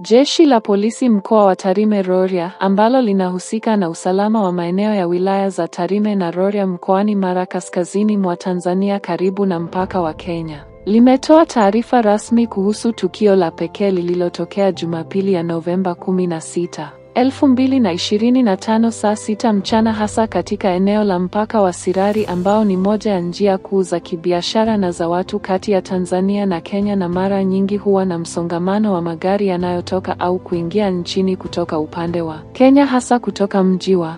Jeshi la polisi mkoa wa Tarime Rorya, ambalo linahusika na usalama wa maeneo ya wilaya za Tarime na Rorya mkoani Mara kaskazini mwa Tanzania karibu na mpaka wa Kenya, limetoa taarifa rasmi kuhusu tukio la pekee lililotokea Jumapili ya Novemba 16, 2025 saa 6 mchana hasa katika eneo la mpaka wa Sirari ambao ni moja ya njia kuu za kibiashara na za watu kati ya Tanzania na Kenya na mara nyingi huwa na msongamano wa magari yanayotoka au kuingia nchini kutoka upande wa Kenya hasa kutoka mji wa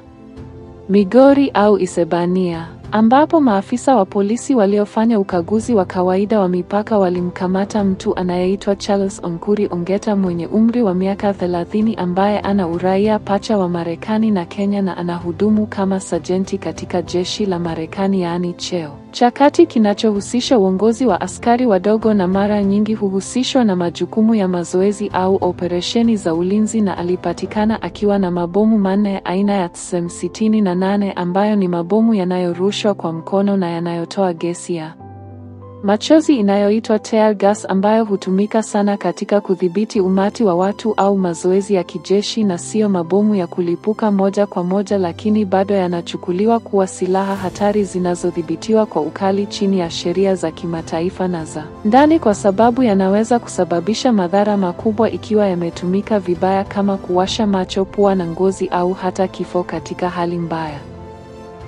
Migori au Isebania, ambapo maafisa wa polisi waliofanya ukaguzi wa kawaida wa mipaka walimkamata mtu anayeitwa Charles Onkuri Ongeta mwenye umri wa miaka 30 ambaye ana uraia pacha wa Marekani na Kenya na anahudumu kama sajenti katika jeshi la Marekani, yaani cheo cha kati kinachohusisha uongozi wa askari wadogo na mara nyingi huhusishwa na majukumu ya mazoezi au operesheni za ulinzi, na alipatikana akiwa na mabomu manne aina ya TSM-68 ambayo ni mabomu yanayorushwa kwa mkono na yanayotoa gesi ya machozi inayoitwa tear gas ambayo hutumika sana katika kudhibiti umati wa watu au mazoezi ya kijeshi, na sio mabomu ya kulipuka moja kwa moja, lakini bado yanachukuliwa kuwa silaha hatari zinazodhibitiwa kwa ukali chini ya sheria za kimataifa na za ndani kwa sababu yanaweza kusababisha madhara makubwa ikiwa yametumika vibaya kama kuwasha macho, pua na ngozi au hata kifo katika hali mbaya.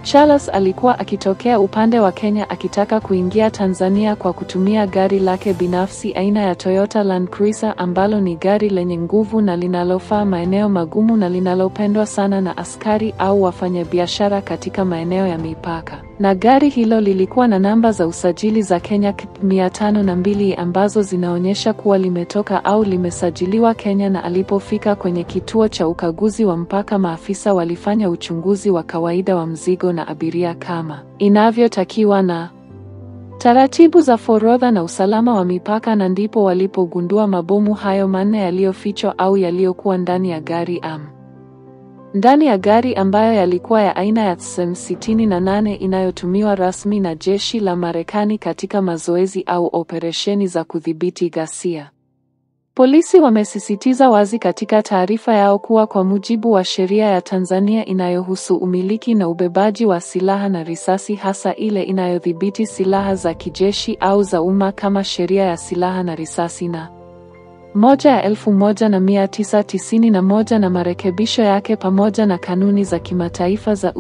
Charles alikuwa akitokea upande wa Kenya akitaka kuingia Tanzania kwa kutumia gari lake binafsi aina ya Toyota Land Cruiser ambalo ni gari lenye nguvu na linalofaa maeneo magumu na linalopendwa sana na askari au wafanyabiashara katika maeneo ya mipaka. Na gari hilo lilikuwa na namba za usajili za Kenya K502 ambazo zinaonyesha kuwa limetoka au limesajiliwa Kenya, na alipofika kwenye kituo cha ukaguzi wa mpaka, maafisa walifanya uchunguzi wa kawaida wa mzigo na abiria kama inavyotakiwa na taratibu za forodha na usalama wa mipaka, na ndipo walipogundua mabomu hayo manne yaliyofichwa au yaliyokuwa ndani ya gari ndani ya gari ambayo yalikuwa ya aina ya TSM-68 inayotumiwa rasmi na jeshi la Marekani katika mazoezi au operesheni za kudhibiti ghasia. Polisi wamesisitiza wazi katika taarifa yao kuwa kwa mujibu wa sheria ya Tanzania inayohusu umiliki na ubebaji wa silaha na risasi, hasa ile inayodhibiti silaha za kijeshi au za umma kama sheria ya silaha na risasi na 1991 na marekebisho yake, pamoja na kanuni za kimataifa za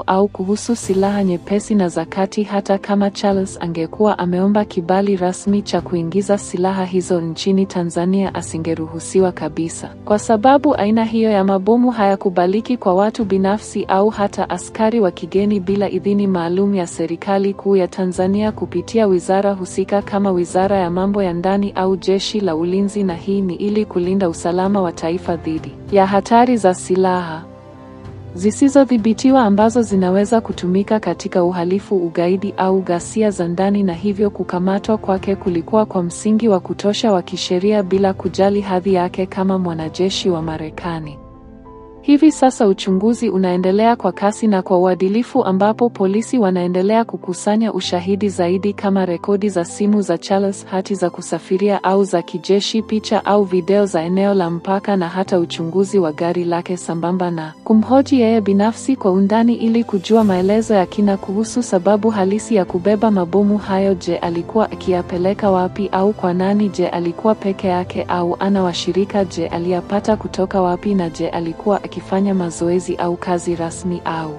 au kuhusu silaha nyepesi na za kati, hata kama Charles angekuwa ameomba kibali rasmi cha kuingiza silaha hizo nchini Tanzania asingeruhusiwa kabisa, kwa sababu aina hiyo ya mabomu hayakubaliki kwa watu binafsi au hata askari wa kigeni bila idhini maalum ya serikali kuu ya Tanzania kupitia wizara husika kama Wizara ya Mambo ya Ndani au Jeshi la Ulinzi, na hii ni ili kulinda usalama wa taifa dhidi ya hatari za silaha zisizodhibitiwa ambazo zinaweza kutumika katika uhalifu, ugaidi au ghasia za ndani, na hivyo kukamatwa kwake kulikuwa kwa msingi wa kutosha wa kisheria bila kujali hadhi yake kama mwanajeshi wa Marekani. Hivi sasa uchunguzi unaendelea kwa kasi na kwa uadilifu, ambapo polisi wanaendelea kukusanya ushahidi zaidi kama rekodi za simu za Charles, hati za kusafiria au za kijeshi, picha au video za eneo la mpaka, na hata uchunguzi wa gari lake sambamba na kumhoji yeye binafsi kwa undani ili kujua maelezo ya kina kuhusu sababu halisi ya kubeba mabomu hayo. Je, alikuwa akiyapeleka wapi au kwa nani? Je, alikuwa peke yake au ana washirika? Je, aliyapata kutoka wapi? Na je, alikuwa akifanya mazoezi au kazi rasmi au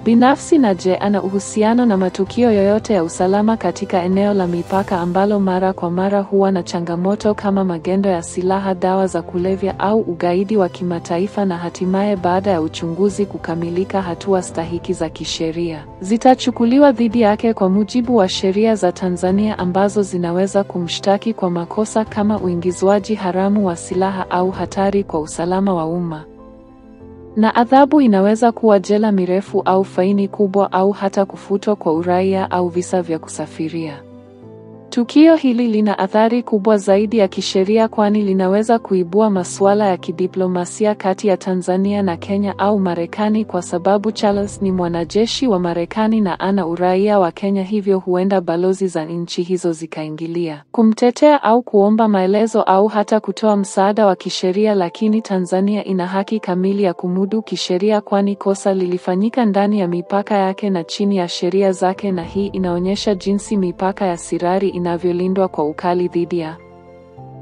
binafsi? Na je, ana uhusiano na matukio yoyote ya usalama katika eneo la mipaka ambalo mara kwa mara huwa na changamoto kama magendo ya silaha, dawa za kulevya au ugaidi wa kimataifa? Na hatimaye, baada ya uchunguzi kukamilika, hatua stahiki za kisheria zitachukuliwa dhidi yake kwa mujibu wa sheria za Tanzania ambazo zinaweza kumshtaki kwa makosa kama uingizwaji haramu wa silaha au hatari kwa usalama wa umma. Na adhabu inaweza kuwa jela mirefu au faini kubwa au hata kufutwa kwa uraia au visa vya kusafiria. Tukio hili lina athari kubwa zaidi ya kisheria kwani linaweza kuibua masuala ya kidiplomasia kati ya Tanzania na Kenya au Marekani kwa sababu Charles ni mwanajeshi wa Marekani na ana uraia wa Kenya, hivyo huenda balozi za nchi hizo zikaingilia, kumtetea au kuomba maelezo au hata kutoa msaada wa kisheria, lakini Tanzania ina haki kamili ya kumudu kisheria kwani kosa lilifanyika ndani ya mipaka yake na chini ya sheria zake, na hii inaonyesha jinsi mipaka ya Sirari inavyolindwa kwa ukali dhidi ya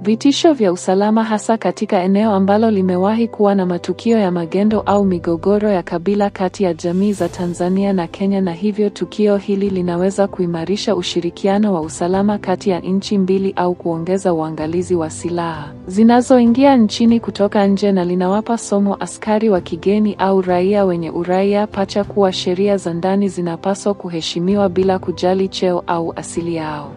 vitisho vya usalama, hasa katika eneo ambalo limewahi kuwa na matukio ya magendo au migogoro ya kabila kati ya jamii za Tanzania na Kenya, na hivyo tukio hili linaweza kuimarisha ushirikiano wa usalama kati ya nchi mbili au kuongeza uangalizi wa silaha zinazoingia nchini kutoka nje, na linawapa somo askari wa kigeni au raia wenye uraia pacha kuwa sheria za ndani zinapaswa kuheshimiwa bila kujali cheo au asili yao.